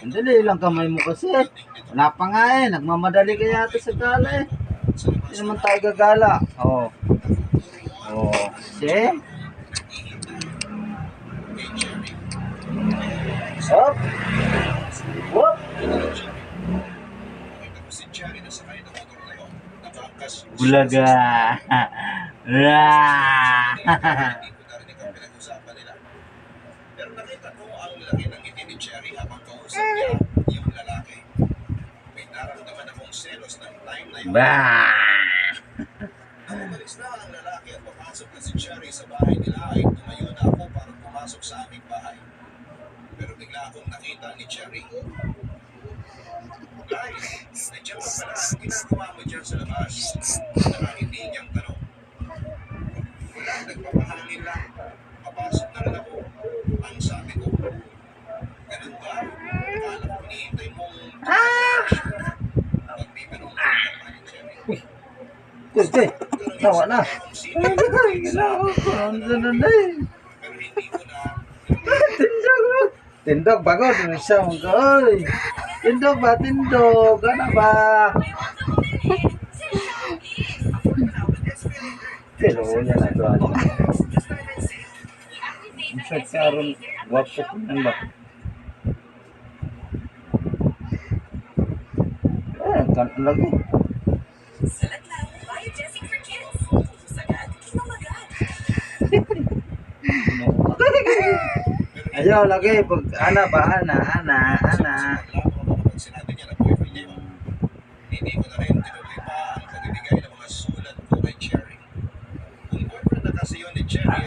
Ang dali lang kamay mo kasi. Wala pa nga eh. Nagmamadali ka yata sa gala eh. Hindi naman tayo gagala. Oh. Oh. See? Hop. Whoop. Bulaga. Pero nakita ko ang laki ng ngiti ni Cherry habang kausap niya yung lalaki. May naramdaman akong selos ng time na yun. Nang umalis na ang lalaki at papasok na si Cherry sa bahay nila ay tumayo na ako para pumasok sa aming bahay. Pero bigla akong nakita ni Cherry. Guys, nandiyan pa pala ang ginagawa mo dyan sa labas. Nakangiti niyang tanong. Wala, nagpapahangin lang. Papasok na rin ako. Ang sabi ko, ganun ba? Akala ko hinihintay mong magbibiro mo naman ni Cherry. Kusti. Tawa na. Ginawa ko. Ang ganun na eh. Pero hindi ko na Tindog. Tindog. Bagod. Siya mong oy. Tindog ba? Tindog. Ano ba? Pero yan na ito. Sa karon wapo ko nang ba? Kan lagi. Salat lang, buy dressing for kids. Sagad, kinamagan. Ayo lagi pag ana ba ana. pag sinabi niya na boyfriend niya yun. Hindi ko na rin tinuloy pa ang pagbibigay ng mga sulat ko kay Cherry. Kung boyfriend na kasi yun ni Cherry,